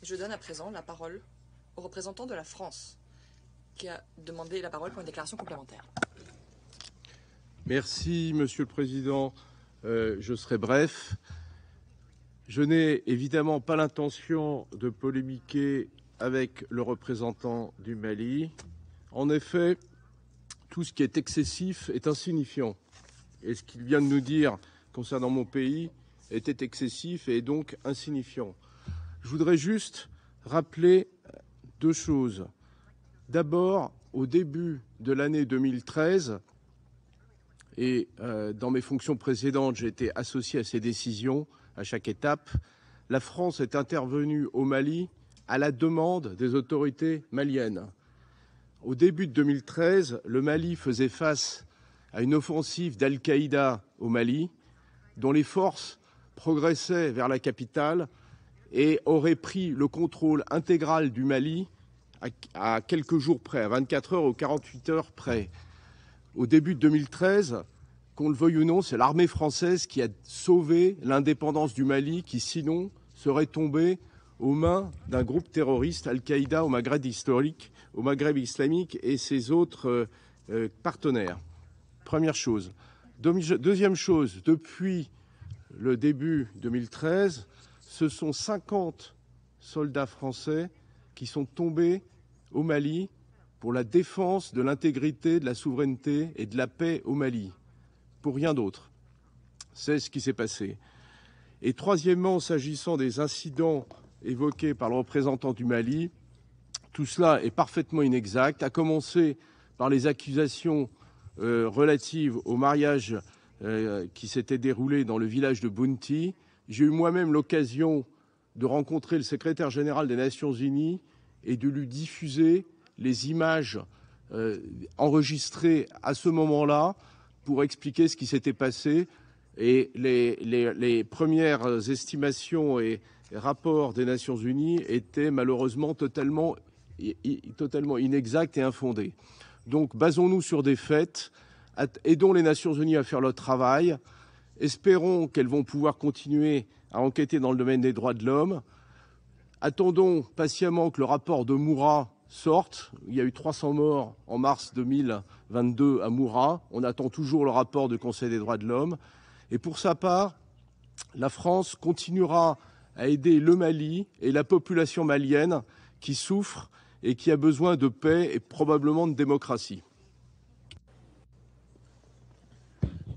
Je donne à présent la parole au représentant de la France, qui a demandé la parole pour une déclaration complémentaire. Merci, Monsieur le Président. Je serai bref. Je n'ai évidemment pas l'intention de polémiquer avec le représentant du Mali. En effet, tout ce qui est excessif est insignifiant. Et ce qu'il vient de nous dire concernant mon pays était excessif et donc insignifiant. Je voudrais juste rappeler deux choses. D'abord, au début de l'année 2013, et dans mes fonctions précédentes, j'ai été associé à ces décisions à chaque étape, la France est intervenue au Mali à la demande des autorités maliennes. Au début de 2013, le Mali faisait face à une offensive d'Al-Qaïda au Mali, dont les forces progressaient vers la capitale et auraient pris le contrôle intégral du Mali à quelques jours près, à 24 heures ou 48 heures près. Au début de 2013, qu'on le veuille ou non, c'est l'armée française qui a sauvé l'indépendance du Mali, qui sinon serait tombée aux mains d'un groupe terroriste Al-Qaïda au Maghreb islamique et ses autres partenaires. Première chose. Deuxième chose, depuis le début 2013, ce sont 50 soldats français qui sont tombés au Mali pour la défense de l'intégrité, de la souveraineté et de la paix au Mali. Pour rien d'autre. C'est ce qui s'est passé. Et troisièmement, s'agissant des incidents évoqués par le représentant du Mali, tout cela est parfaitement inexact, à commencer par les accusations relatives au mariage qui s'était déroulé dans le village de Bounti. J'ai eu moi-même l'occasion de rencontrer le secrétaire général des Nations Unies et de lui diffuser les images enregistrées à ce moment-là pour expliquer ce qui s'était passé. Et les premières estimations et rapports des Nations Unies étaient malheureusement totalement inexacts et infondés. Donc basons-nous sur des faits, aidons les Nations Unies à faire leur travail, espérons qu'elles vont pouvoir continuer à enquêter dans le domaine des droits de l'homme, attendons patiemment que le rapport de Moura sorte. Il y a eu 300 morts en mars 2022 à Moura. On attend toujours le rapport du Conseil des droits de l'homme. Et pour sa part, la France continuera à aider le Mali et la population malienne qui souffre et qui a besoin de paix et probablement de démocratie.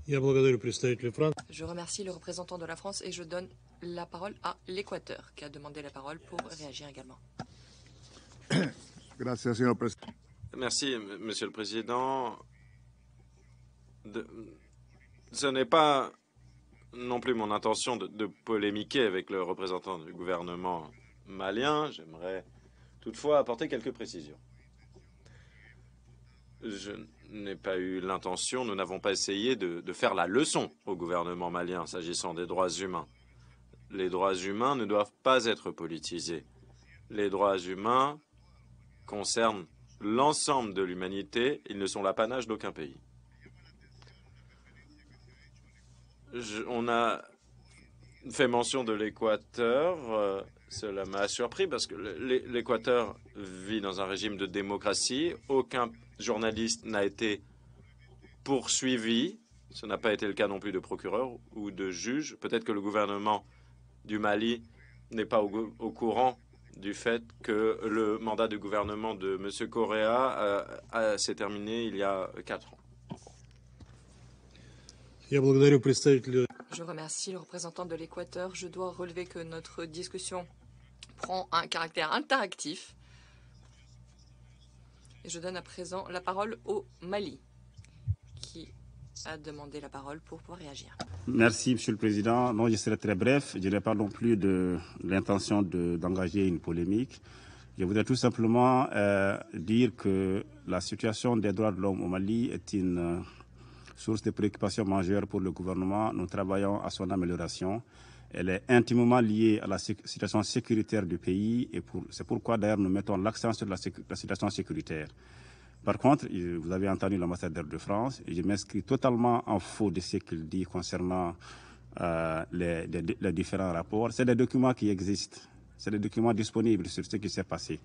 Je remercie le représentant de la France et je donne la parole à l'Équateur, qui a demandé la parole pour réagir également. Merci, Monsieur le Président. Ce n'est pas non plus mon intention de polémiquer avec le représentant du gouvernement malien. J'aimerais toutefois apporter quelques précisions. Je n'ai pas eu l'intention, nous n'avons pas essayé de faire la leçon au gouvernement malien s'agissant des droits humains. Les droits humains ne doivent pas être politisés. Les droits humains concernent l'ensemble de l'humanité, ils ne sont l'apanage d'aucun pays. On a fait mention de l'Équateur, cela m'a surpris parce que l'Équateur vit dans un régime de démocratie, aucun journaliste n'a été poursuivi, ce n'a pas été le cas non plus de procureur ou de juge. Peut-être que le gouvernement du Mali n'est pas au courant du fait que le mandat du gouvernement de M. Correa s'est terminé il y a 4 ans. Je remercie le représentant de l'Équateur. Je dois relever que notre discussion prend un caractère interactif. Et je donne à présent la parole au Mali, qui a demandé la parole pour pouvoir réagir. Merci, Monsieur le Président. Non, je serai très bref. Je n'ai pas non plus l'intention d'engager une polémique. Je voudrais tout simplement dire que la situation des droits de l'homme au Mali est une source de préoccupation majeure pour le gouvernement. Nous travaillons à son amélioration. Elle est intimement liée à la situation sécuritaire du pays et c'est pourquoi d'ailleurs nous mettons l'accent sur la situation sécuritaire. Par contre, vous avez entendu l'ambassadeur de France et je m'inscris totalement en faux de ce qu'il dit concernant les différents rapports. C'est des documents qui existent. C'est des documents disponibles sur ce qui s'est passé.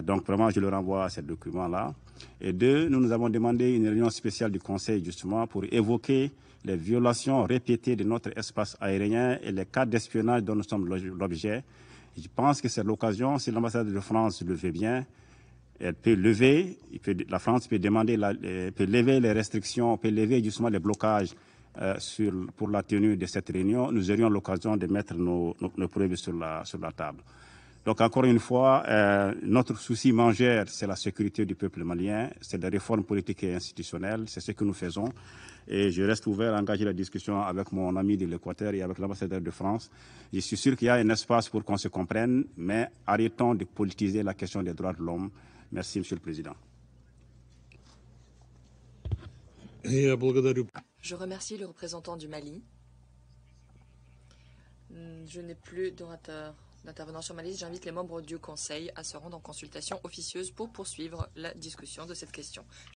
Donc vraiment, je le renvoie à ces documents-là. Et deux, nous avons demandé une réunion spéciale du Conseil justement pour évoquer les violations répétées de notre espace aérien et les cas d'espionnage dont nous sommes l'objet. Je pense que c'est l'occasion, si l'ambassade de France le veut bien, elle peut lever, la France peut demander, peut lever les restrictions, peut lever justement les blocages pour la tenue de cette réunion. Nous aurions l'occasion de mettre nos preuves sur la table. Donc encore une fois, notre souci majeur, c'est la sécurité du peuple malien, c'est des réformes politiques et institutionnelles, c'est ce que nous faisons. Et je reste ouvert à engager la discussion avec mon ami de l'Équateur et avec l'ambassadeur de France. Je suis sûr qu'il y a un espace pour qu'on se comprenne, mais arrêtons de politiser la question des droits de l'homme. Merci, Monsieur le Président. Je remercie le représentant du Mali. Je n'ai plus d'intervenants sur ma liste. J'invite les membres du Conseil à se rendre en consultation officieuse pour poursuivre la discussion de cette question.